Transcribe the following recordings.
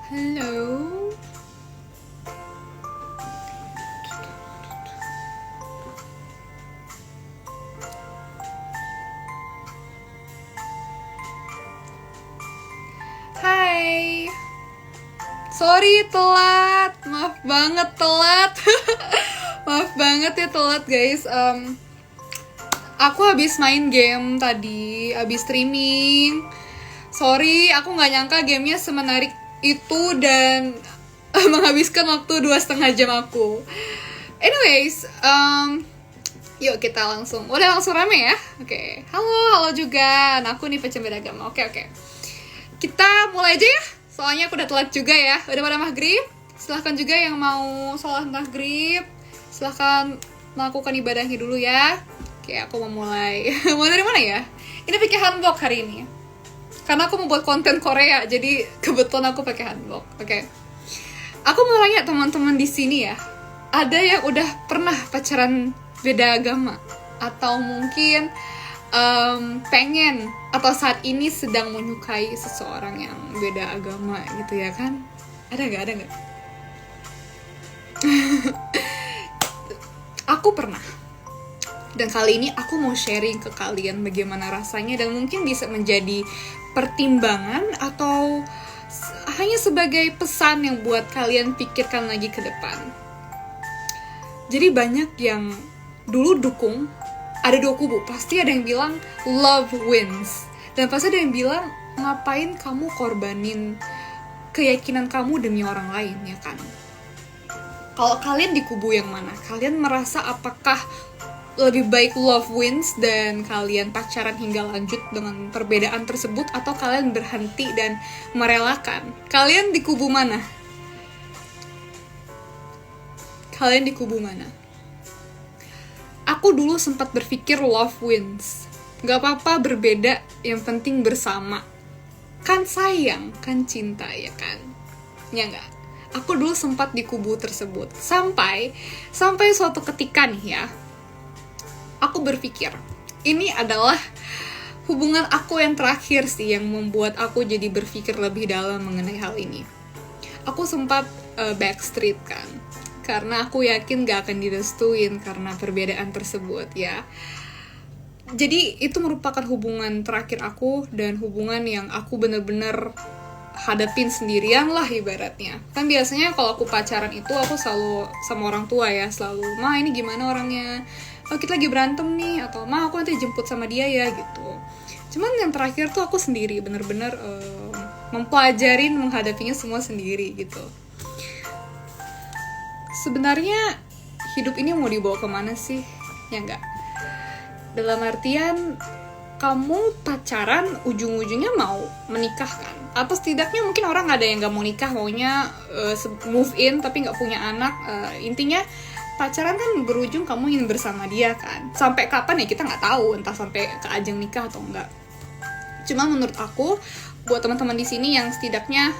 Halo. Hai. Sorry telat. Maaf banget telat. Maaf banget ya telat guys. Aku habis main game tadi, habis streaming. Sorry, aku nggak nyangka gamenya semenarik itu dan menghabiskan waktu 2,5 jam aku. Anyways, yuk kita langsung. Udah langsung rame ya? Oke. Halo juga. Nah, aku nih pencembeda agama. Oke. Kita mulai aja ya. Soalnya aku udah telat juga ya. Udah pada maghrib. Silahkan juga yang mau sholat maghrib. Silahkan melakukan ibadahnya dulu ya. Oke, aku mau mulai. Mau dari mana ya? Ini pakai hanbok hari ini. Karena aku mau buat konten Korea, jadi kebetulan aku pakai hanbok. Oke. Aku mau tanya teman-teman di sini ya. Ada yang udah pernah pacaran beda agama? Atau mungkin pengen atau saat ini sedang menyukai seseorang yang beda agama gitu ya kan? Ada nggak? Aku pernah. Dan kali ini aku mau sharing ke kalian bagaimana rasanya dan mungkin bisa menjadi pertimbangan atau hanya sebagai pesan yang buat kalian pikirkan lagi ke depan. Jadi banyak yang dulu dukung, ada dua kubu, pasti ada yang bilang love wins. Dan pasti ada yang bilang ngapain kamu korbanin keyakinan kamu demi orang lain, ya kan? Kalau kalian di kubu yang mana? Kalian merasa apakah lebih baik love wins dan kalian pacaran hingga lanjut dengan perbedaan tersebut, atau kalian berhenti dan merelakan? Kalian di kubu mana? Kalian di kubu mana? Aku dulu sempat berpikir love wins. Gak apa-apa berbeda, yang penting bersama. Kan sayang, kan cinta, ya kan? Ya gak? Aku dulu sempat di kubu tersebut. Sampai suatu ketika nih ya, aku berpikir, ini adalah hubungan aku yang terakhir sih yang membuat aku jadi berpikir lebih dalam mengenai hal ini. Aku sempat backstreet kan, karena aku yakin gak akan direstuin karena perbedaan tersebut ya. Jadi itu merupakan hubungan terakhir aku dan hubungan yang aku bener-bener hadapin sendirian lah ibaratnya. Kan biasanya kalau aku pacaran itu aku selalu sama orang tua ya, selalu, "Ma ini gimana orangnya? Oh kita lagi berantem nih," atau "Ma aku nanti jemput sama dia ya," gitu. Cuman yang terakhir tuh aku sendiri, bener-bener mempelajarin menghadapinya semua sendiri gitu. Sebenarnya hidup ini mau dibawa kemana sih? Ya enggak? Dalam artian kamu pacaran ujung-ujungnya mau menikah kan? Atau setidaknya mungkin orang ada yang gak mau nikah, maunya move in tapi gak punya anak. Intinya pacaran kan berujung kamu ingin bersama dia kan. Sampai kapan ya kita gak tahu, entah sampai ke ajang nikah atau enggak. Cuma menurut aku, buat teman-teman di sini yang setidaknya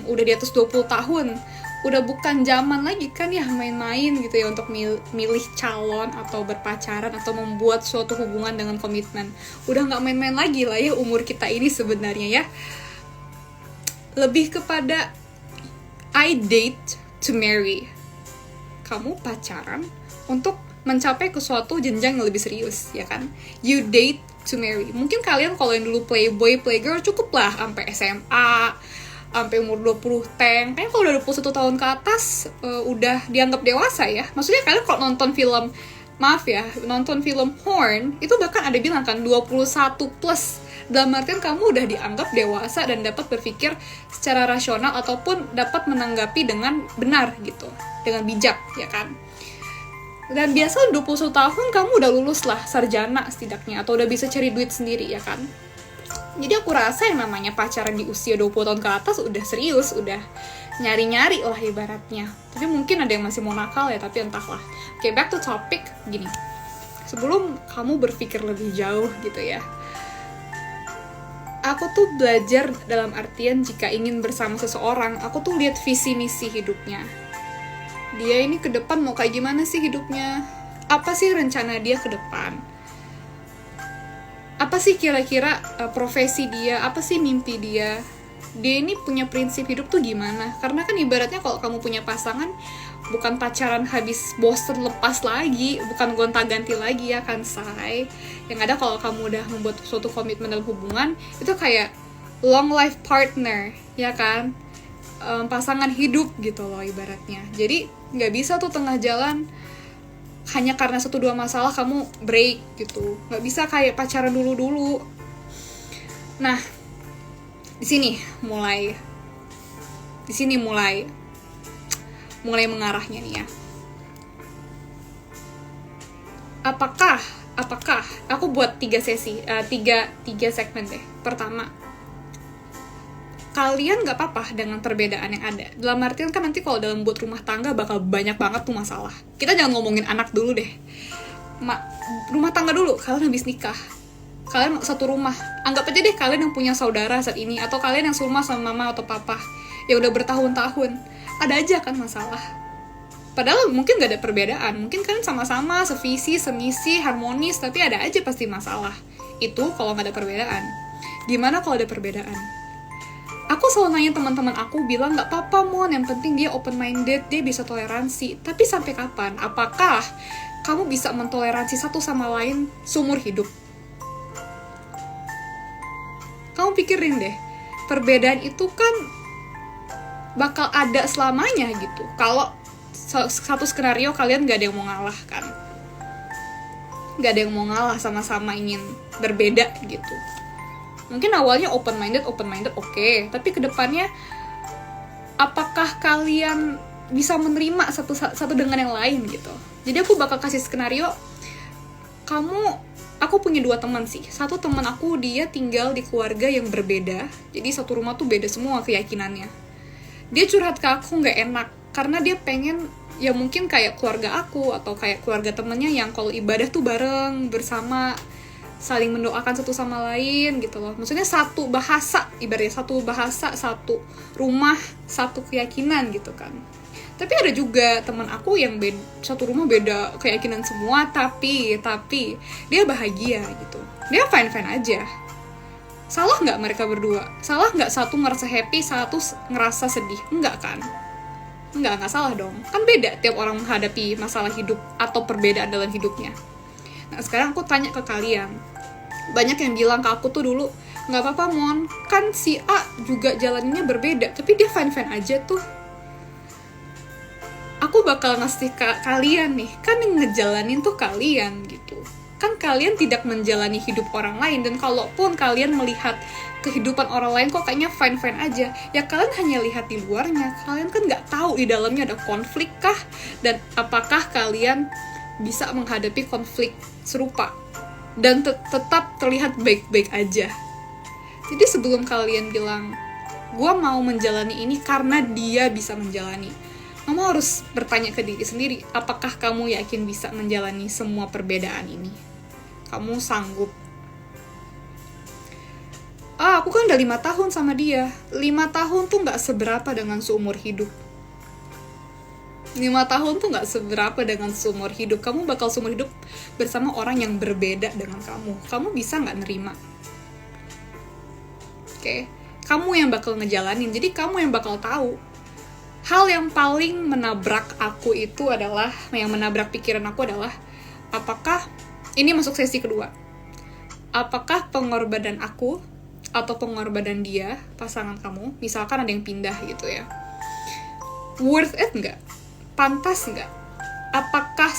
udah di atas 20 tahun, udah bukan zaman lagi kan ya main-main gitu ya untuk milih calon atau berpacaran atau membuat suatu hubungan dengan komitmen. Udah gak main-main lagi lah ya umur kita ini sebenarnya ya. Lebih kepada I date to marry. Kamu pacaran untuk mencapai ke suatu jenjang yang lebih serius, ya kan? You date to marry. Mungkin kalian kalau yang dulu playboy, playgirl cukup lah sampai SMA, sampai umur 20 teng. Kayaknya kalau udah 21 tahun ke atas udah dianggap dewasa ya. Maksudnya kalian kalau nonton film, nonton film porn, itu bahkan ada bilang kan 21 plus. Dalam artian kamu udah dianggap dewasa dan dapat berpikir secara rasional ataupun dapat menanggapi dengan benar gitu, dengan bijak, ya kan? Dan biasa 21 tahun kamu udah lulus lah, sarjana setidaknya, atau udah bisa cari duit sendiri, ya kan? Jadi aku rasa yang namanya pacaran di usia 20 tahun ke atas udah serius, udah nyari-nyari lah ibaratnya. Tapi mungkin ada yang masih mau nakal ya, tapi entahlah. Oke, back to topic, gini. Sebelum kamu berpikir lebih jauh gitu ya, aku tuh belajar dalam artian jika ingin bersama seseorang, aku tuh lihat visi misi hidupnya. Dia ini ke depan mau kayak gimana sih hidupnya? Apa sih rencana dia ke depan? Apa sih kira-kira profesi dia? Apa sih mimpi dia? dia ini punya prinsip hidup tuh gimana. Karena kan ibaratnya kalau kamu punya pasangan, bukan pacaran habis bosen lepas lagi, bukan gonta-ganti lagi ya kan, say. Yang ada kalau kamu udah membuat suatu komitmen dalam hubungan, itu kayak long life partner, ya kan, pasangan hidup gitu loh ibaratnya. Jadi nggak bisa tuh tengah jalan hanya karena 1-2 masalah kamu break gitu. Nggak bisa kayak pacaran dulu-dulu. Nah, di sini mulai mengarahnya nih ya. Apakah aku buat 3 sesi, 3 segmen deh. Pertama, kalian gak apa-apa dengan perbedaan yang ada. Dalam artian kan nanti kalau dalam buat rumah tangga bakal banyak banget tuh masalah. Kita jangan ngomongin anak dulu deh. Rumah tangga dulu, kalian habis nikah, kalian satu rumah. Anggap aja deh kalian yang punya saudara saat ini, atau kalian yang serumah sama mama atau papa yang udah bertahun-tahun. Ada aja kan masalah. Padahal mungkin gak ada perbedaan. Mungkin kalian sama-sama, sevisi, semisi, harmonis, tapi ada aja pasti masalah. Itu kalau gak ada perbedaan. Gimana kalau ada perbedaan? Aku selalu nanya teman-teman aku, bilang gak apa-apa Mon, yang penting dia open-minded, dia bisa toleransi. Tapi sampai kapan? Apakah kamu bisa mentoleransi satu sama lain seumur hidup? Kamu pikirin deh, perbedaan itu kan bakal ada selamanya gitu. Kalau satu skenario kalian gak ada yang mau ngalah kan, gak ada yang mau ngalah, sama-sama ingin berbeda gitu. Mungkin awalnya open-minded oke, tapi kedepannya apakah kalian bisa menerima satu dengan yang lain gitu. Jadi aku bakal kasih skenario, aku punya 2 teman sih. Satu teman aku dia tinggal di keluarga yang berbeda, jadi satu rumah tuh beda semua keyakinannya. Dia curhat ke aku gak enak, karena dia pengen, ya mungkin kayak keluarga aku, atau kayak keluarga temennya yang kalau ibadah tuh bareng, bersama, saling mendoakan satu sama lain gitu loh. Maksudnya satu bahasa, ibaratnya satu bahasa, satu rumah, satu keyakinan gitu kan. Tapi ada juga teman aku yang satu rumah beda keyakinan semua, tapi dia bahagia gitu. Dia fine-fine aja. Salah nggak mereka berdua? Salah nggak satu ngerasa happy, satu ngerasa sedih? Enggak kan? Enggak salah dong. Kan beda tiap orang menghadapi masalah hidup atau perbedaan dalam hidupnya. Nah sekarang aku tanya ke kalian. Banyak yang bilang ke aku tuh dulu, gak apa-apa Mon, kan si A juga jalannya berbeda, tapi dia fine-fine aja tuh. Aku bakal ngasih ke kalian nih, kan yang ngejalanin tuh kalian gitu. Kan kalian tidak menjalani hidup orang lain, dan kalaupun kalian melihat kehidupan orang lain kok kayaknya fine-fine aja, ya kalian hanya lihat di luarnya. Kalian kan gak tahu di dalamnya ada konflik kah, dan apakah kalian bisa menghadapi konflik serupa dan tetap terlihat baik-baik aja. Jadi sebelum kalian bilang gue mau menjalani ini karena dia bisa menjalani, kamu harus bertanya ke diri sendiri, apakah kamu yakin bisa menjalani semua perbedaan ini? Kamu sanggup? Aku kan udah 5 tahun sama dia. 5 tahun tuh gak seberapa dengan seumur hidup. 5 tahun tuh gak seberapa dengan seumur hidup. Kamu bakal seumur hidup bersama orang yang berbeda dengan kamu. Kamu bisa gak nerima? Oke? Kamu yang bakal ngejalanin, jadi kamu yang bakal tahu. Hal yang paling menabrak aku itu adalah, yang menabrak pikiran aku adalah, apakah, ini masuk sesi kedua, apakah pengorbanan aku atau pengorbanan dia, pasangan kamu, misalkan ada yang pindah gitu ya, worth it gak? Pantas nggak? Apakah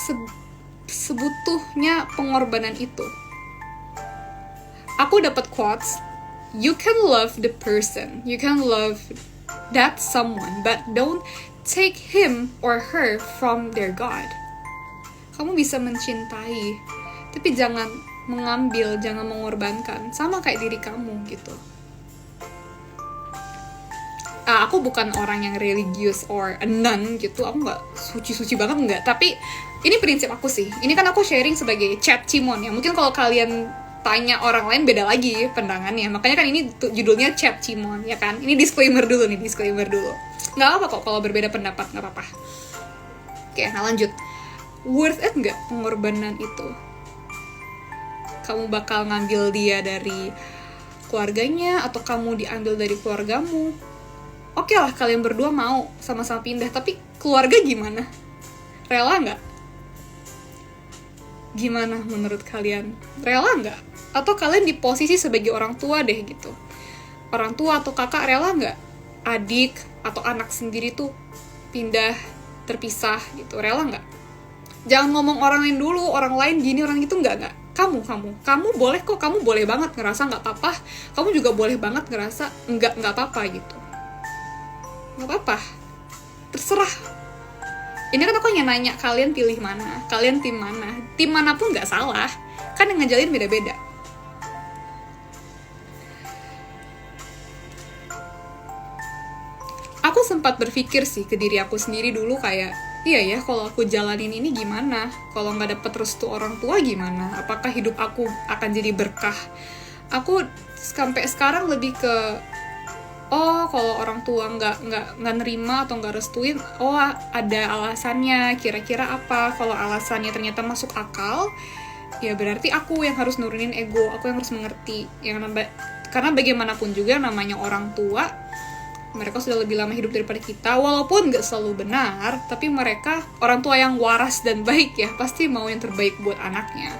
sebutuhnya pengorbanan itu? Aku dapat quotes, you can love the person, you can love that someone, but don't take him or her from their God. Kamu bisa mencintai, tapi jangan mengambil, jangan mengorbankan, sama kayak diri kamu gitu. Aku bukan orang yang religious or a nun gitu, aku nggak suci-suci banget, nggak. Tapi ini prinsip aku sih. Ini kan aku sharing sebagai chat Cimon ya. Mungkin kalau kalian tanya orang lain beda lagi pandangannya. Makanya kan ini judulnya chat Cimon ya kan. Ini disclaimer dulu. Nggak apa kok kalau berbeda pendapat, nggak apa-apa. Oke, nah lanjut. Worth it nggak pengorbanan itu? Kamu bakal ngambil dia dari keluarganya atau kamu diambil dari keluargamu. Oke lah kalian berdua mau sama-sama pindah, tapi keluarga gimana? Rela nggak? Gimana menurut kalian? Rela nggak? Atau kalian di posisi sebagai orang tua deh gitu. Orang tua atau kakak rela nggak? Adik atau anak sendiri tuh pindah, terpisah gitu. Rela nggak? Jangan ngomong orang lain dulu, orang lain gini, orang itu nggak. Kamu boleh kok, kamu boleh banget ngerasa nggak apa-apa. Kamu juga boleh banget ngerasa nggak apa-apa gitu. Nggak apa-apa, terserah. Ini kan aku hanya nanya kalian pilih mana, kalian tim manapun nggak salah, kan yang ngejalin beda-beda. Aku sempat berpikir sih ke diri aku sendiri dulu kayak, iya ya kalau aku jalanin ini gimana, kalau nggak dapet restu orang tua gimana, apakah hidup aku akan jadi berkah. Aku sampai sekarang lebih ke kalau orang tua nggak nerima atau nggak restuin, ada alasannya, kira-kira apa. Kalau alasannya ternyata masuk akal, ya berarti aku yang harus nurunin ego, aku yang harus mengerti. Karena bagaimanapun juga namanya orang tua, mereka sudah lebih lama hidup daripada kita, walaupun nggak selalu benar, tapi mereka orang tua yang waras dan baik ya, pasti mau yang terbaik buat anaknya.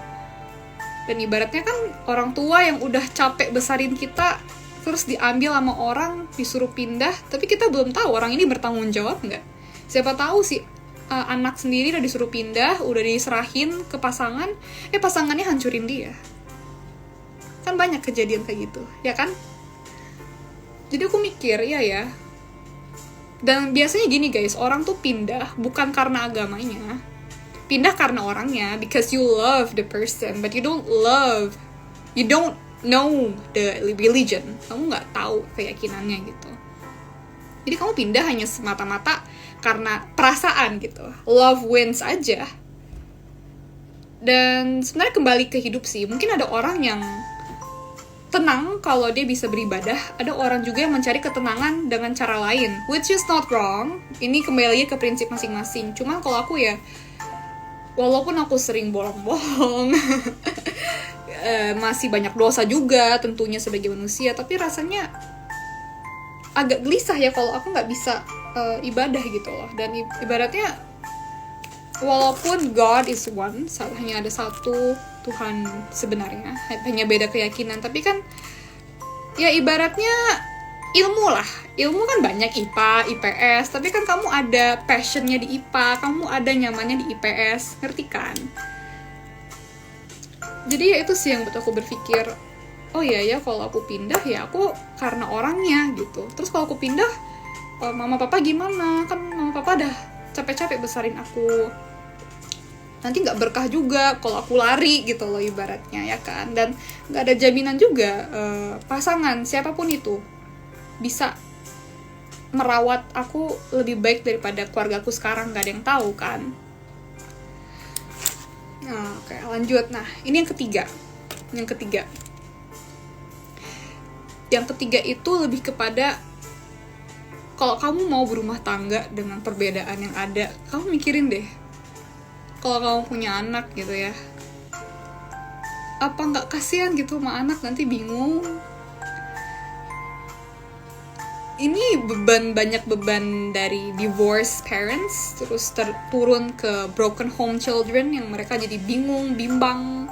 Dan ibaratnya kan orang tua yang udah capek besarin kita, terus diambil sama orang, disuruh pindah, tapi kita belum tahu orang ini bertanggung jawab nggak. Siapa tahu sih anak sendiri udah disuruh pindah, udah diserahin ke pasangan, pasangannya hancurin dia. Kan banyak kejadian kayak gitu, ya kan? Jadi aku mikir, ya. Dan biasanya gini guys, orang tuh pindah bukan karena agamanya, pindah karena orangnya, because you love the person, but you don't know the religion, kamu nggak tahu keyakinannya gitu. Jadi kamu pindah hanya semata-mata karena perasaan gitu, love wins aja. Dan sebenarnya kembali ke hidup sih, mungkin ada orang yang tenang kalau dia bisa beribadah, ada orang juga yang mencari ketenangan dengan cara lain, which is not wrong. Ini kembali ke prinsip masing-masing. Cuman kalau aku ya, walaupun aku sering bolong-bolong masih banyak dosa juga tentunya sebagai manusia, tapi rasanya agak gelisah ya kalau aku nggak bisa ibadah gitu loh. Dan ibaratnya walaupun God is one, hanya ada satu Tuhan sebenarnya, hanya beda keyakinan, tapi kan ya ibaratnya ilmu kan banyak, IPA, IPS, tapi kan kamu ada passionnya di IPA, kamu ada nyamannya di IPS, ngerti kan? Jadi ya itu sih yang buat aku berpikir, ya kalau aku pindah ya aku karena orangnya gitu. Terus kalau aku pindah, mama papa gimana? Kan mama papa udah capek-capek besarin aku, nanti nggak berkah juga kalau aku lari gitu loh ibaratnya, ya kan? Dan nggak ada jaminan juga pasangan siapapun itu bisa merawat aku lebih baik daripada keluarga aku sekarang, nggak ada yang tahu kan. Nah, oke, lanjut. Nah, ini yang ketiga. Yang ketiga itu lebih kepada, kalau kamu mau berumah tangga dengan perbedaan yang ada, kamu mikirin deh, kalau kamu punya anak gitu ya, apa nggak kasihan gitu sama anak, nanti bingung. Ini banyak beban dari divorce parents, terus turun ke broken home children yang mereka jadi bingung, bimbang.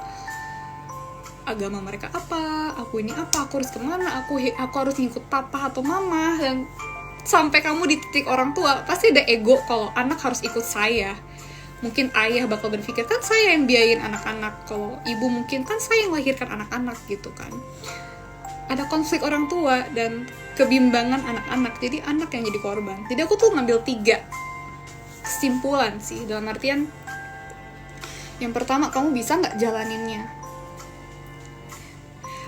Agama mereka apa? Aku ini apa? Aku harus kemana? Aku harus ngikut papa atau mama? Dan sampai kamu di titik orang tua, pasti ada ego kalau anak harus ikut saya. Mungkin ayah bakal berpikir, kan saya yang biayain anak-anak. Kalau ibu mungkin, kan saya yang lahirkan anak-anak gitu kan. Ada konflik orang tua dan kebimbangan anak-anak, jadi anak yang jadi korban. Jadi aku tuh ngambil 3 kesimpulan sih, dalam artian yang pertama, kamu bisa nggak jalaninnya?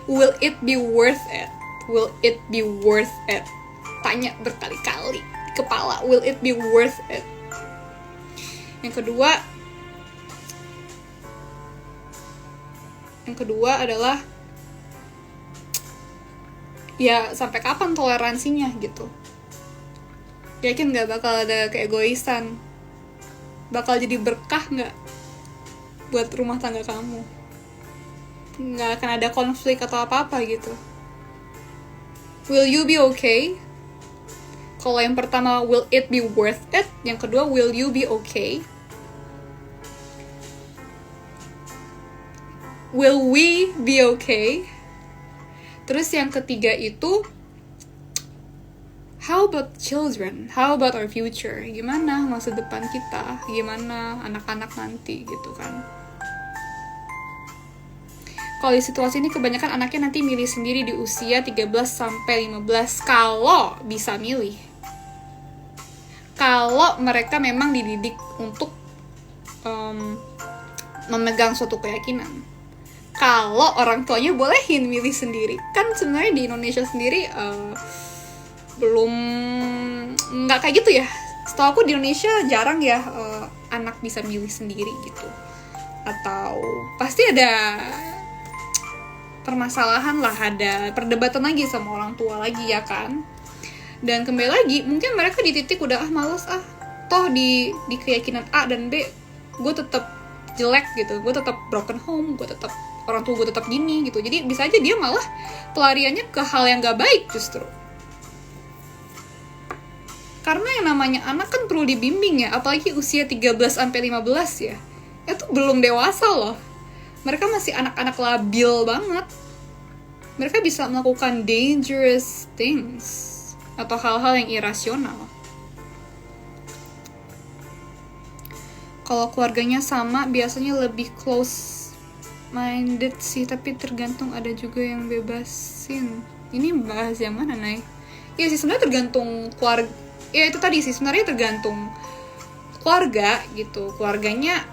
Will it be worth it? Will it be worth it? Tanya berkali-kali di kepala, will it be worth it? Yang kedua adalah, ya sampai kapan toleransinya gitu. Yakin gak bakal ada keegoisan? Bakal jadi berkah gak buat rumah tangga kamu? Gak akan ada konflik atau apa-apa gitu. will you be okay? Kalau yang pertama, will it be worth it? Yang kedua, will you be okay? Will we be okay? Terus yang ketiga itu, how about children? How about our future? Gimana masa depan kita? Gimana anak-anak nanti gitu kan? Kalau di situasi ini kebanyakan anaknya nanti milih sendiri di usia 13-15 kalau bisa milih. Kalau mereka memang dididik untuk memegang suatu keyakinan. Kalau orang tuanya bolehin milih sendiri. Kan sebenarnya di Indonesia sendiri belum nggak kayak gitu ya. Setahu aku di Indonesia jarang ya anak bisa milih sendiri gitu. Atau pasti ada permasalahan lah, ada perdebatan lagi sama orang tua lagi ya kan. Dan kembali lagi, mungkin mereka di titik udah males toh di keyakinan A dan B gue tetap jelek gitu, gue tetap broken home, gue tetap orang tua gue tetap gini gitu. Jadi bisa aja dia malah pelariannya ke hal yang gak baik justru. Karena yang namanya anak kan perlu dibimbing ya, apalagi usia 13-15 ya. Itu belum dewasa loh. Mereka masih anak-anak labil banget. Mereka bisa melakukan dangerous things atau hal-hal yang irasional. Kalau keluarganya sama, biasanya lebih close minded sih, tapi tergantung, ada juga yang bebasin. Ini bahas yang mana, Nay? Ya sih, sebenarnya tergantung keluarga. Ya itu tadi sih, sebenarnya tergantung keluarga gitu. Keluarganya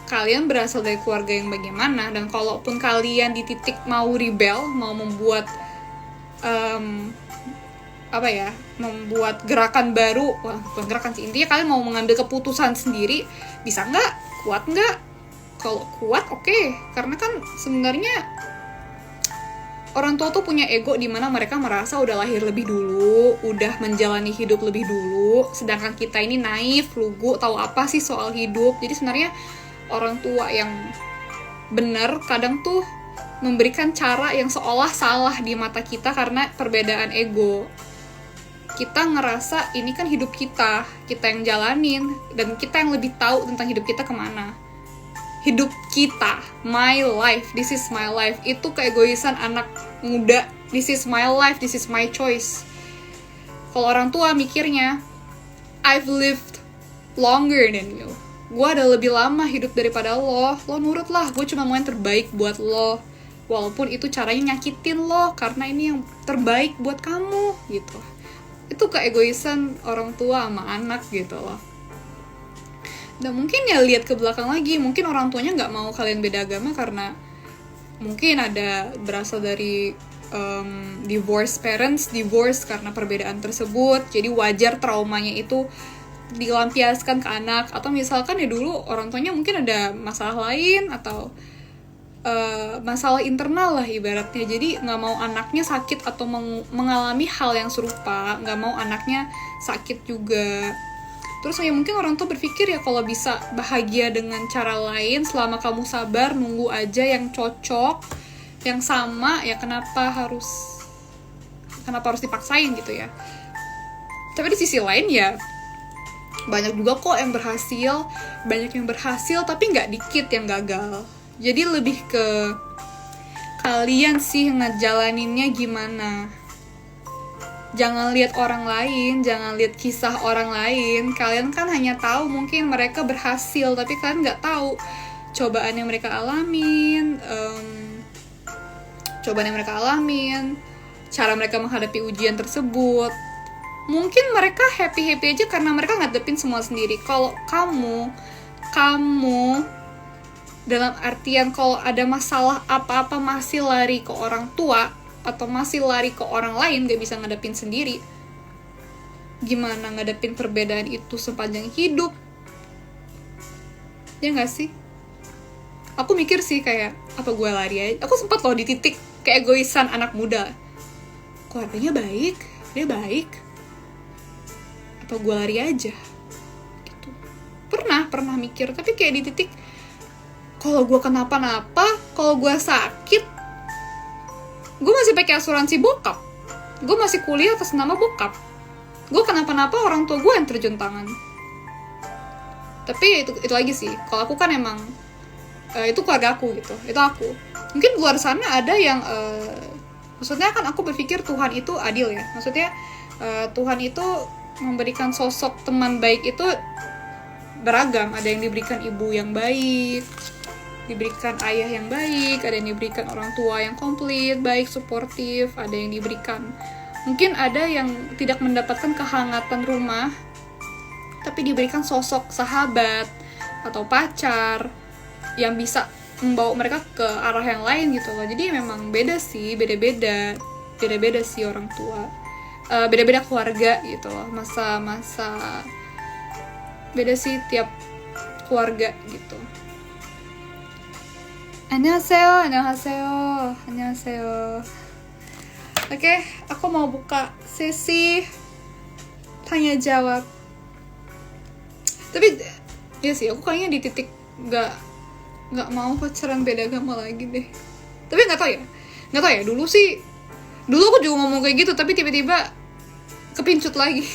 kalian berasal dari keluarga yang bagaimana, dan kalaupun kalian di titik mau rebel, mau membuat membuat gerakan baru, bukan gerakan sih, intinya kalian mau mengambil keputusan sendiri, bisa nggak? Kuat nggak? Kalau kuat oke. Karena kan sebenarnya orang tua tuh punya ego di mana mereka merasa udah lahir lebih dulu, udah menjalani hidup lebih dulu, sedangkan kita ini naif, lugu, tahu apa sih soal hidup. Jadi sebenarnya orang tua yang benar kadang tuh memberikan cara yang seolah salah di mata kita karena perbedaan ego. Kita ngerasa ini kan hidup kita yang jalanin, dan kita yang lebih tahu tentang hidup kita kemana. Hidup kita, my life, this is my life. Itu keegoisan anak muda. This is my life, this is my choice. Kalau orang tua mikirnya, I've lived longer than you. Gue ada lebih lama hidup daripada lo nurut lah, gue cuma mau yang terbaik buat lo. Walaupun itu caranya nyakitin lo, karena ini yang terbaik buat kamu, gitu. Itu keegoisan orang tua sama anak gitu loh. Dan mungkin ya lihat ke belakang lagi, mungkin orang tuanya nggak mau kalian beda agama karena mungkin ada berasal dari divorce karena perbedaan tersebut. Jadi wajar traumanya itu dilampiaskan ke anak. Atau misalkan ya dulu orang tuanya mungkin ada masalah lain atau masalah internal lah ibaratnya. Jadi nggak mau anaknya sakit atau mengalami hal yang serupa, nggak mau anaknya sakit juga. Terus ya mungkin orang tua berpikir ya kalau bisa bahagia dengan cara lain, selama kamu sabar nunggu aja yang cocok, yang sama, ya kenapa harus dipaksain gitu ya. Tapi di sisi lain ya banyak juga kok yang berhasil, banyak yang berhasil tapi nggak dikit yang gagal. Jadi lebih ke kalian sih ngejalaninnya gimana. Jangan lihat orang lain, jangan lihat kisah orang lain. Kalian kan hanya tahu mungkin mereka berhasil, tapi kalian nggak tahu cobaan yang mereka alamin, cara mereka menghadapi ujian tersebut. Mungkin mereka happy-happy aja karena mereka ngadepin semua sendiri. Kalau kamu dalam artian kalau ada masalah apa-apa masih lari ke orang tua atau masih lari ke orang lain, gak bisa ngadepin sendiri, gimana ngadepin perbedaan itu sepanjang hidup? Ya gak sih? Aku mikir sih kayak, apa gue lari aja? Aku sempat loh di titik keegoisan anak muda. Keluarganya baik, dia baik, apa gue lari aja? Gitu. Pernah mikir, tapi kayak di titik, kalau gue kenapa-napa, kalau gue sakit, gue masih pakai asuransi bokap. gue masih kuliah atas nama bokap. Gue kenapa-napa orang tua gue yang terjun tangan. Tapi itu lagi sih, kalau aku kan emang itu keluarga aku gitu, itu aku. Mungkin di luar sana ada yang maksudnya kan aku berpikir Tuhan itu adil ya. Maksudnya Tuhan itu memberikan sosok teman baik itu beragam. Ada yang diberikan ibu yang baik, diberikan ayah yang baik, ada yang diberikan orang tua yang komplit, baik, suportif, ada yang diberikan, mungkin ada yang tidak mendapatkan kehangatan rumah, tapi diberikan sosok sahabat atau pacar yang bisa membawa mereka ke arah yang lain gitu loh. Jadi memang beda sih, beda-beda sih orang tua, beda-beda keluarga gitu loh, masa-masa beda sih tiap keluarga gitu. Annyeonghaseyo. Oke, aku mau buka sesi tanya jawab. Tapi ya sih, aku kayaknya di titik nggak mau pacaran beda agama lagi deh. Tapi nggak tahu ya. Dulu aku juga ngomong kayak gitu, tapi tiba-tiba kepincut lagi.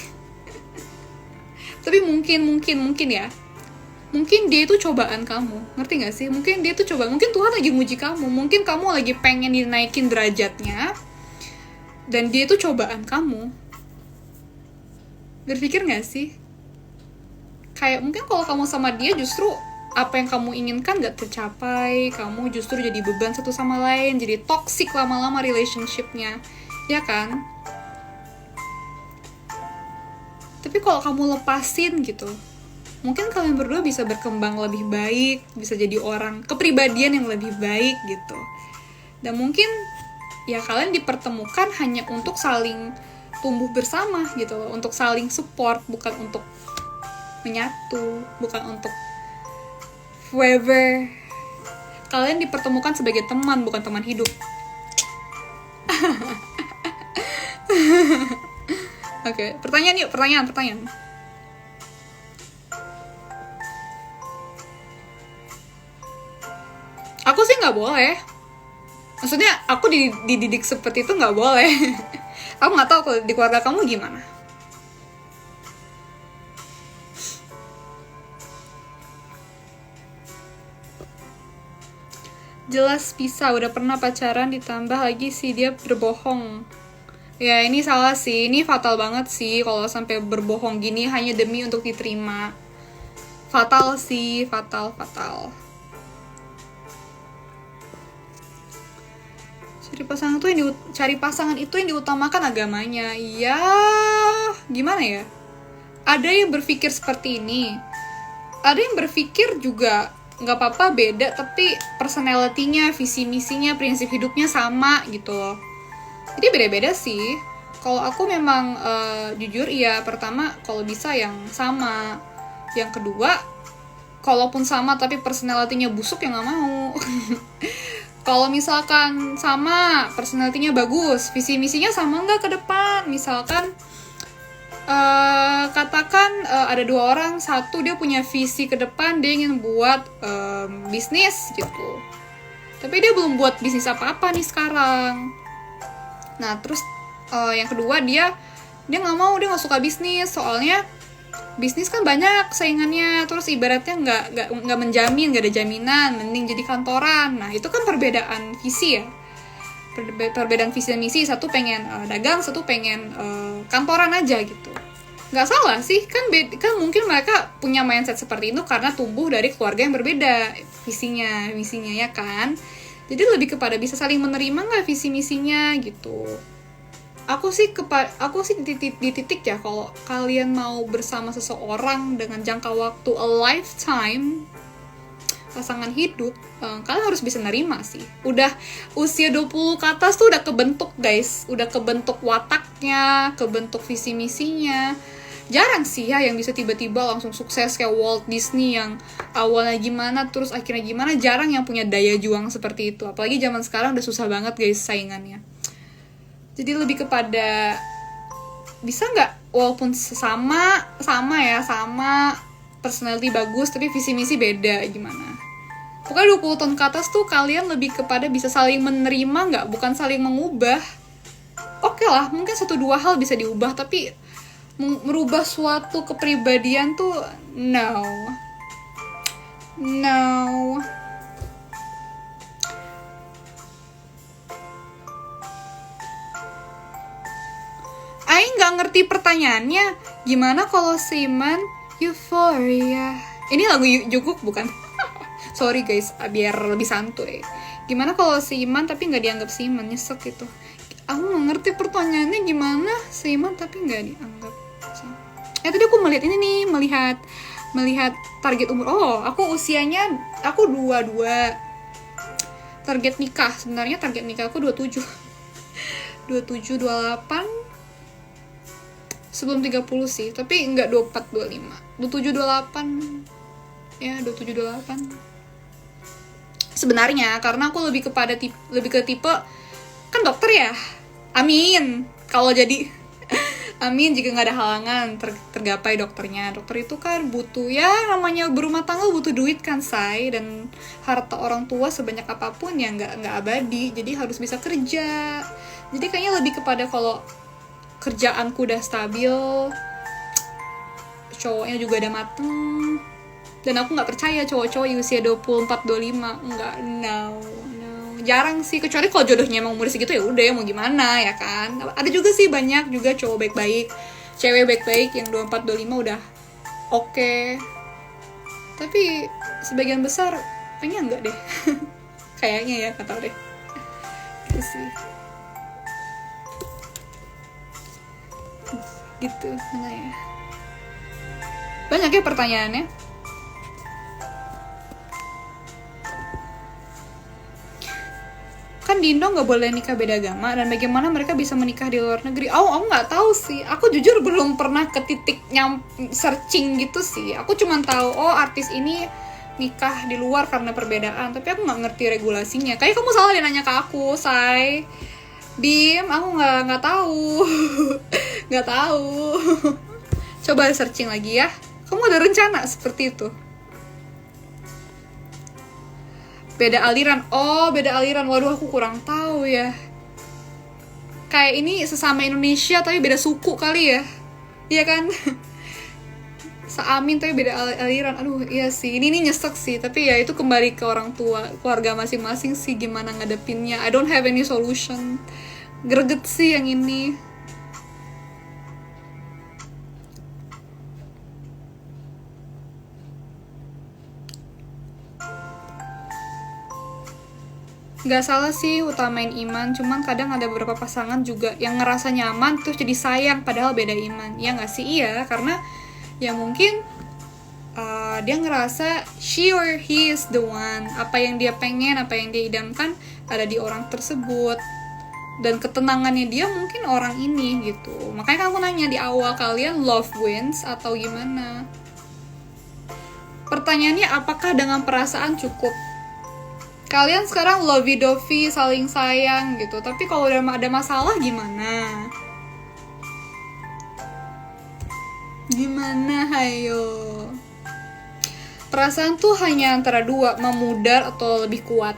Tapi mungkin ya. Mungkin dia itu cobaan kamu, ngerti gak sih? Mungkin dia itu cobaan, mungkin Tuhan lagi nguji kamu, mungkin kamu lagi pengen dinaikin derajatnya, dan dia itu cobaan kamu. Berpikir gak sih? Kayak mungkin kalau kamu sama dia justru apa yang kamu inginkan gak tercapai, kamu justru jadi beban satu sama lain, jadi toxic lama-lama relationship-nya, ya kan? Tapi kalau kamu lepasin gitu, mungkin kalian berdua bisa berkembang lebih baik, bisa jadi orang kepribadian yang lebih baik gitu. Dan mungkin ya kalian dipertemukan hanya untuk saling tumbuh bersama gitu loh, untuk saling support, bukan untuk menyatu, bukan untuk forever. Kalian dipertemukan sebagai teman, bukan teman hidup. Oke, pertanyaan. Aku sih nggak boleh. Maksudnya aku dididik seperti itu nggak boleh. Aku nggak tahu kalau di keluarga kamu gimana. Jelas bisa, udah pernah pacaran ditambah lagi sih dia berbohong. Ya ini salah sih, ini fatal banget sih kalau sampai berbohong gini hanya demi untuk diterima. Fatal sih, fatal. Cari pasangan itu yang diutamakan agamanya. Ya, gimana ya? Ada yang berpikir seperti ini. Ada yang berpikir juga nggak apa-apa beda, tapi personality-nya, visi misinya, prinsip hidupnya sama gitu loh. Jadi beda-beda sih. Kalau aku memang jujur ya, pertama kalau bisa yang sama. Yang kedua, kalaupun sama tapi personality-nya busuk ya nggak mau. Kalau misalkan sama, personality-nya bagus, visi misinya sama nggak ke depan? Misalkan katakan ada dua orang, satu dia punya visi ke depan, dia ingin buat bisnis gitu, tapi dia belum buat bisnis apa-apa nih sekarang. Nah terus yang kedua dia nggak mau, dia nggak suka bisnis, soalnya bisnis kan banyak saingannya, terus ibaratnya nggak menjamin, nggak ada jaminan, mending jadi kantoran. Nah itu kan perbedaan visi ya, perbedaan visi dan misi. Satu pengen dagang, satu pengen kantoran aja gitu. Nggak salah sih, kan mungkin mereka punya mindset seperti itu karena tumbuh dari keluarga yang berbeda visinya, misinya ya kan. Jadi lebih kepada bisa saling menerima nggak visi misinya gitu. Aku sih di titik ya, kalau kalian mau bersama seseorang dengan jangka waktu a lifetime, pasangan hidup, kalian harus bisa nerima sih. Udah usia 20 ke atas tuh udah kebentuk guys, udah kebentuk wataknya, kebentuk visi misinya. Jarang sih ya yang bisa tiba-tiba langsung sukses kayak Walt Disney yang awalnya gimana terus akhirnya gimana. Jarang yang punya daya juang seperti itu, apalagi zaman sekarang udah susah banget guys saingannya. Jadi lebih kepada bisa nggak walaupun sama personality bagus tapi visi misi beda gimana. Pokoknya 20 tahun ke atas tuh kalian lebih kepada bisa saling menerima nggak, bukan saling mengubah. oke lah, mungkin 1-2 hal bisa diubah, tapi merubah suatu kepribadian tuh no. Aing nggak ngerti pertanyaannya. Gimana kalau Seiman Euphoria? Ini lagu Jungkook bukan? Sorry guys, biar lebih santuy. Gimana kalau Seiman tapi nggak dianggap Seiman? Nyesek gitu. Aku nggak ngerti pertanyaannya gimana Seiman tapi nggak dianggap. Tadi aku melihat ini nih, melihat target umur. Oh, aku usianya 22. Target nikah, sebenarnya target nikah aku 27. 27, 28. Sebelum 30 sih, tapi enggak 24, 25. 27, 28. Ya, 27, 28. Sebenarnya karena aku lebih ke tipe kan dokter ya. Amin. Kalau jadi amin jika nggak ada halangan tergapai dokternya. Dokter itu kan butuh, ya namanya berumah tangga butuh duit kan, say. Dan harta orang tua sebanyak apapun ya nggak abadi. Jadi harus bisa kerja. Jadi kayaknya lebih kepada kalau kerjaanku udah stabil, cowoknya juga udah mateng. Dan aku nggak percaya cowok-cowok di usia 24, 25. Nggak, no. Jarang sih, kecuali kalau jodohnya emang umur segitu ya udah, mau gimana ya kan. Ada juga sih banyak juga cowok baik-baik, cewek baik-baik yang 24, 25 udah oke. Tapi sebagian besar kayaknya enggak deh. Kayaknya ya, gak tau deh. Gitu sih. Gitu, mana ya. Banyak ya pertanyaannya. Kan di Indo nggak boleh nikah beda agama, dan bagaimana mereka bisa menikah di luar negeri? Aku nggak tahu sih. Aku jujur belum pernah ke titik searching gitu sih. Aku cuma tahu artis ini nikah di luar karena perbedaan, tapi aku nggak ngerti regulasinya. Kayak kamu salah dia nanya ke aku, say. Bim, aku nggak tahu. Nggak tahu. Coba searching lagi ya. Kamu ada rencana seperti itu? Beda aliran. Oh, beda aliran. Waduh, aku kurang tahu ya. Kayak ini sesama Indonesia tapi beda suku kali ya. Iya kan? Seamin tapi beda aliran. Aduh, iya sih. Ini nyesek sih. Tapi ya itu kembali ke orang tua, keluarga masing-masing sih gimana ngadepinnya. I don't have any solution. Greget sih yang ini. Gak salah sih utamain iman, cuman kadang ada beberapa pasangan juga yang ngerasa nyaman terus jadi sayang padahal beda iman. Ya gak sih? Iya, karena ya mungkin dia ngerasa she or he is the one. Apa yang dia pengen, apa yang dia idamkan ada di orang tersebut. Dan ketenangannya dia mungkin orang ini gitu. Makanya kan aku nanya di awal, kalian love wins atau gimana? Pertanyaannya apakah dengan perasaan cukup? Kalian sekarang lovey-dovey, saling sayang gitu. Tapi kalau udah ada masalah gimana? Gimana, hayo? Perasaan tuh hanya antara dua, memudar atau lebih kuat.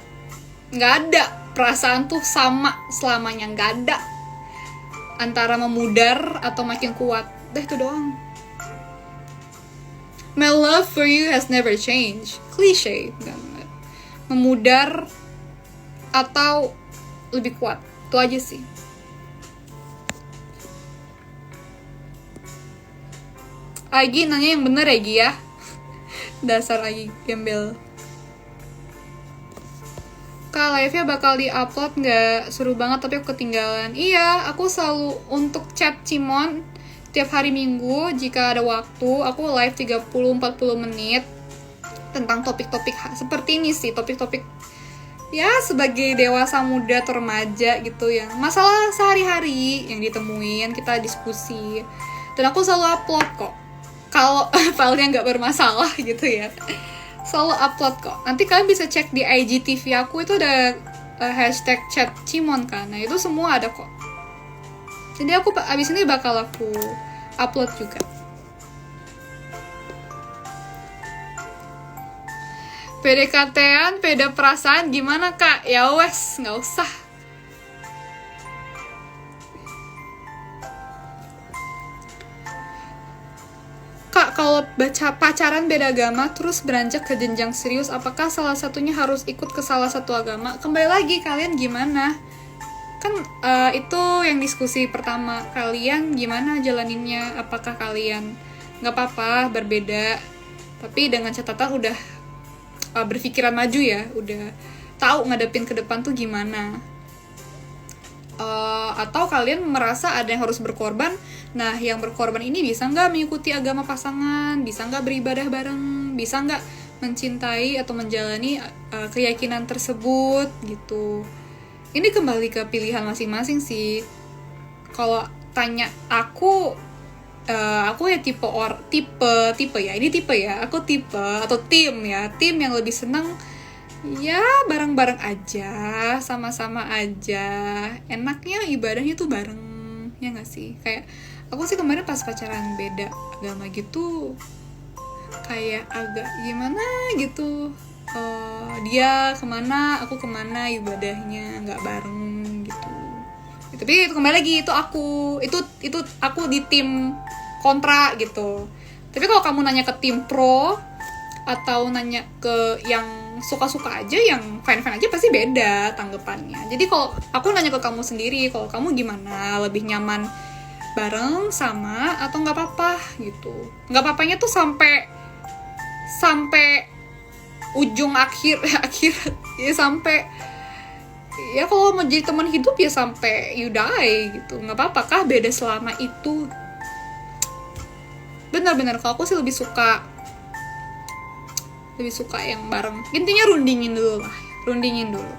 Nggak ada. Perasaan tuh sama selamanya, nggak ada. Antara memudar atau makin kuat. Udah itu doang. My love for you has never changed. Cliche. Memudar atau lebih kuat, itu aja sih. Agi nanya yang bener ya Gi ya. Dasar Agi gembel. Kak, live-nya bakal di-upload gak? Seru banget tapi aku ketinggalan. Iya, aku selalu untuk chat Cimon tiap hari Minggu jika ada waktu. Aku live 30-40 menit tentang topik-topik seperti ini sih, topik-topik ya sebagai dewasa muda atau remaja gitu, yang masalah sehari-hari yang ditemuin, kita diskusi. Dan aku selalu upload kok kalau filenya nggak bermasalah gitu ya, selalu upload kok. Nanti kalian bisa cek di IGTV aku, itu ada hashtag chat Cimon kan, nah itu semua ada kok. Jadi aku abis ini bakal aku upload juga. PDKT-an, beda perasaan gimana kak? Ya wes, nggak usah. pacaran beda agama terus beranjak ke jenjang serius, apakah salah satunya harus ikut ke salah satu agama? Kembali lagi, kalian gimana? Kan itu yang diskusi pertama, kalian gimana jalaninnya? Apakah kalian nggak apa-apa berbeda, tapi dengan catatan udah berpikiran maju ya, udah tahu ngadepin ke depan tuh gimana? Atau kalian merasa ada yang harus berkorban? Nah, yang berkorban ini bisa nggak mengikuti agama pasangan, bisa nggak beribadah bareng, bisa nggak mencintai atau menjalani keyakinan tersebut gitu. Ini kembali ke pilihan masing-masing sih. Kalau tanya aku ya tipe ya, ini tipe ya, aku tipe atau tim yang lebih senang ya bareng-bareng aja, sama-sama aja, enaknya ibadahnya tuh bareng, ya nggak sih? Kayak aku sih kemarin pas pacaran beda agama gitu kayak agak gimana gitu, dia kemana aku kemana, ibadahnya nggak bareng gitu. Tapi itu kembali lagi, itu aku di tim kontra gitu. Tapi kalau kamu nanya ke tim pro atau nanya ke yang suka-suka aja, yang fine-fine aja, pasti beda tanggapannya. Jadi kalau aku nanya ke kamu sendiri, kalau kamu gimana, lebih nyaman bareng sama atau nggak apa-apa gitu. Nggak apa-apanya tuh sampai ujung akhir ya, sampai ya kalau mau jadi teman hidup ya sampai you die gitu. Nggak apa-apa kah beda selama itu? Benar-benar kalau aku sih lebih suka yang bareng. Intinya rundingin dulu.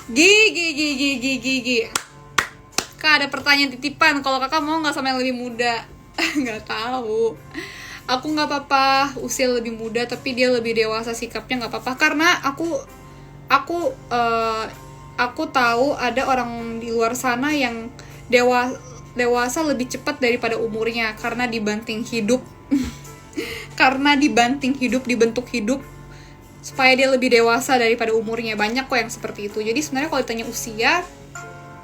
Gigi. Kak, ada pertanyaan titipan. Kalau kakak mau nggak sama yang lebih muda? Nggak tahu. Aku nggak apa-apa usia lebih muda, tapi dia lebih dewasa sikapnya, nggak apa-apa. Karena aku tahu ada orang di luar sana yang dewasa lebih cepat daripada umurnya karena dibanting hidup. Dibentuk hidup supaya dia lebih dewasa daripada umurnya. Banyak kok yang seperti itu. Jadi sebenarnya kalau ditanya usia,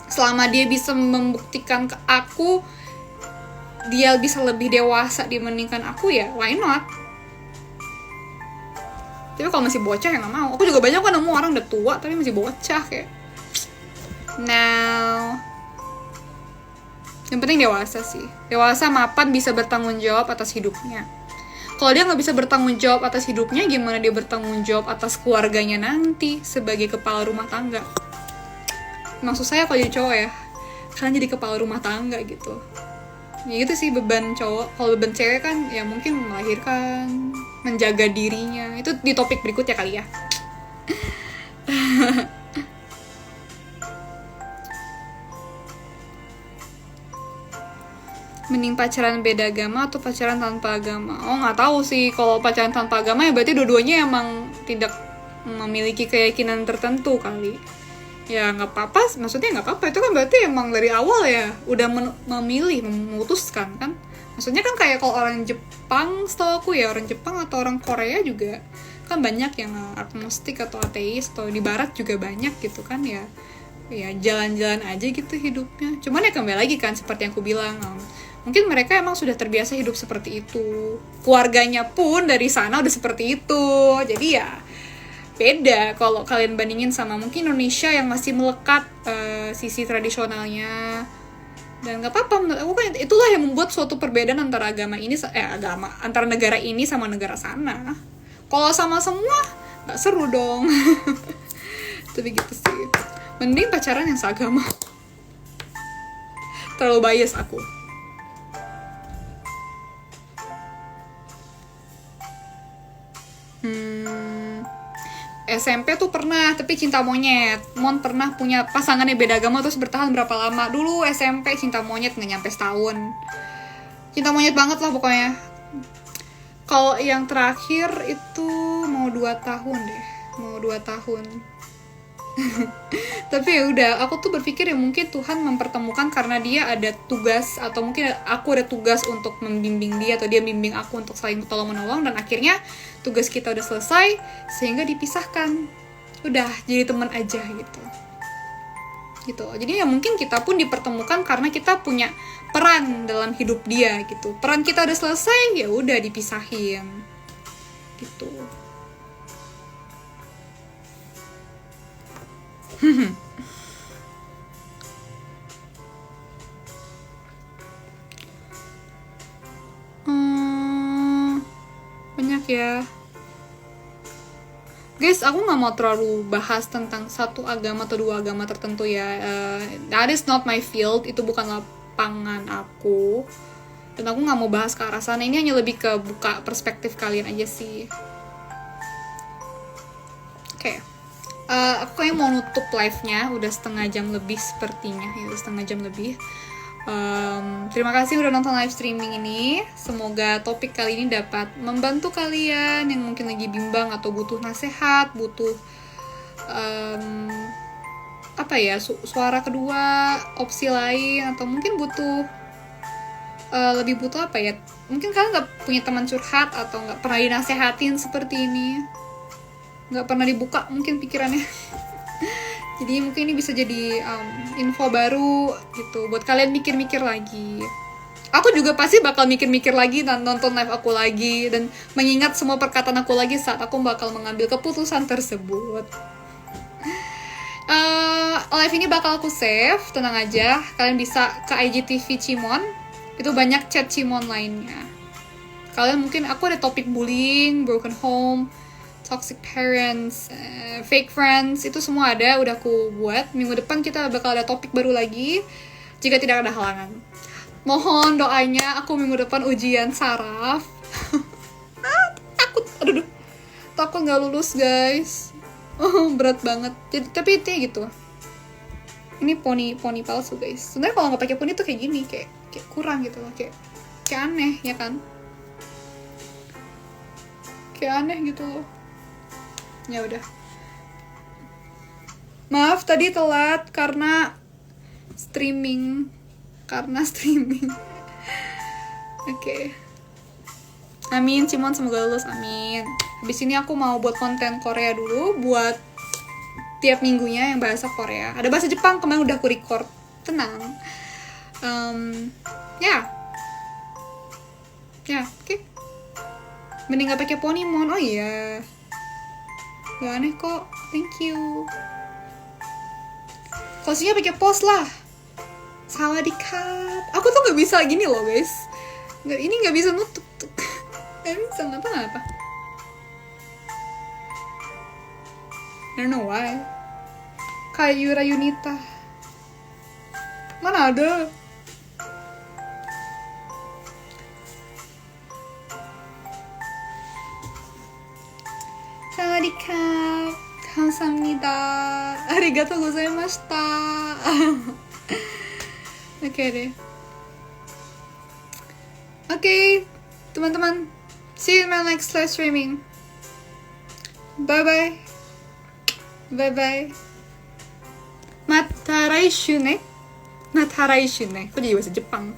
selama dia bisa membuktikan ke aku dia bisa lebih dewasa dibandingkan aku, ya why not? Tapi kalau masih bocah ya nggak mau. Aku juga banyak kan nemu orang udah tua tapi masih bocah kayak. Now, yang penting dewasa sih. Dewasa, mapan, bisa bertanggung jawab atas hidupnya. Kalau dia nggak bisa bertanggung jawab atas hidupnya, gimana dia bertanggung jawab atas keluarganya nanti sebagai kepala rumah tangga? Maksud saya kalau jadi cowok ya, kalian jadi kepala rumah tangga gitu. Ya gitu sih beban cowok. Kalau beban cewek kan ya mungkin melahirkan, menjaga dirinya. Itu di topik berikutnya kali ya. Mending pacaran beda agama atau pacaran tanpa agama? Oh, nggak tahu sih. Kalau pacaran tanpa agama ya berarti dua-duanya emang tidak memiliki keyakinan tertentu kali. Ya nggak apa-apa, maksudnya nggak apa-apa, itu kan berarti emang dari awal ya udah memutuskan kan. Maksudnya kan kayak kalau orang Jepang, setahu aku ya orang Jepang atau orang Korea juga kan banyak yang agnostik atau ateis, atau di barat juga banyak gitu kan ya jalan-jalan aja gitu hidupnya. Cuman ya kembali lagi kan seperti yang aku bilang, mungkin mereka emang sudah terbiasa hidup seperti itu, keluarganya pun dari sana udah seperti itu, jadi ya beda kalau kalian bandingin sama mungkin Indonesia yang masih melekat sisi tradisionalnya. Dan nggak apa-apa, menurut aku kan itulah yang membuat suatu perbedaan antara antara negara ini sama negara sana. Kalau sama semua nggak seru dong. Tapi gitu sih, mending pacaran yang seagama. Terlalu bias aku. SMP tuh pernah, tapi cinta monyet. Mon pernah punya pasangannya beda agama terus bertahan berapa lama? Dulu SMP cinta monyet nggak nyampe setahun. Cinta monyet banget lah pokoknya. Kalau yang terakhir itu mau 2 tahun deh. Mau 2 tahun. Tapi ya udah, aku tuh berpikir ya mungkin Tuhan mempertemukan karena dia ada tugas, atau mungkin aku ada tugas untuk membimbing dia, atau dia bimbing aku untuk saling tolong-menolong, dan akhirnya tugas kita udah selesai sehingga dipisahkan. Udah jadi teman aja gitu. gitu. Jadi ya mungkin kita pun dipertemukan karena kita punya peran dalam hidup dia gitu. Peran kita udah selesai, ya udah dipisahin gitu. Banyak ya. Guys, aku nggak mau terlalu bahas tentang satu agama atau dua agama tertentu ya. That is not my field. Itu bukan lapangan aku. Dan aku nggak mau bahas ke arah sana. Ini hanya lebih ke buka perspektif kalian aja sih. Oke. Aku kayaknya mau nutup live-nya. Udah setengah jam lebih sepertinya. Ya, udah setengah jam lebih. Terima kasih udah nonton live streaming ini. Semoga topik kali ini dapat membantu kalian yang mungkin lagi bimbang atau butuh nasihat, butuh suara kedua, opsi lain, atau mungkin butuh lebih butuh apa ya? Mungkin kalian nggak punya teman curhat atau nggak pernah dinasehatin seperti ini, nggak pernah dibuka mungkin pikirannya. Jadi mungkin ini bisa jadi info baru gitu buat kalian mikir-mikir lagi. Aku juga pasti bakal mikir-mikir lagi dan nonton live aku lagi dan mengingat semua perkataan aku lagi saat aku bakal mengambil keputusan tersebut. Live ini bakal aku save, tenang aja. Kalian bisa ke IGTV Cimon, itu banyak chat Cimon lainnya. Kalian mungkin aku ada topik bullying, broken home, toxic parents, fake friends, itu semua ada, udah aku buat. Minggu depan kita bakal ada topik baru lagi jika tidak ada halangan. Mohon doanya, aku minggu depan ujian saraf. Takut nggak lulus guys. Berat banget. Jadi, tapi itu gitu. Ini poni palsu guys. Sebenarnya kalau nggak pakai poni tuh kayak gini, kayak kurang gitu loh, kayak aneh ya kan? Kayak aneh gitu loh. Ya udah. Maaf tadi telat karena streaming. Oke. Amin, Cimon semoga lulus, amin. Habis ini aku mau buat konten Korea dulu buat tiap minggunya yang bahasa Korea. Ada bahasa Jepang kemarin udah aku record. Tenang. Ya, oke. Mending gak pakai ponimon. Oh iya. Gak aneh kok, thank you. Closingnya pakai pos lah. Sawadikap. Aku tuh gak bisa gini loh guys. Ini gak bisa nutup tuh. Gak bisa, ngapa. I don't know why. Kayak Yura Yunita. Mana ada? Sawadikap. Kamsahamnida. Arigatou gozaimashita. Oke deh. Oke, teman-teman. See you in my next live streaming. Bye-bye. Bye-bye. Mata raishu ne. Kok jadi bahasa Jepang?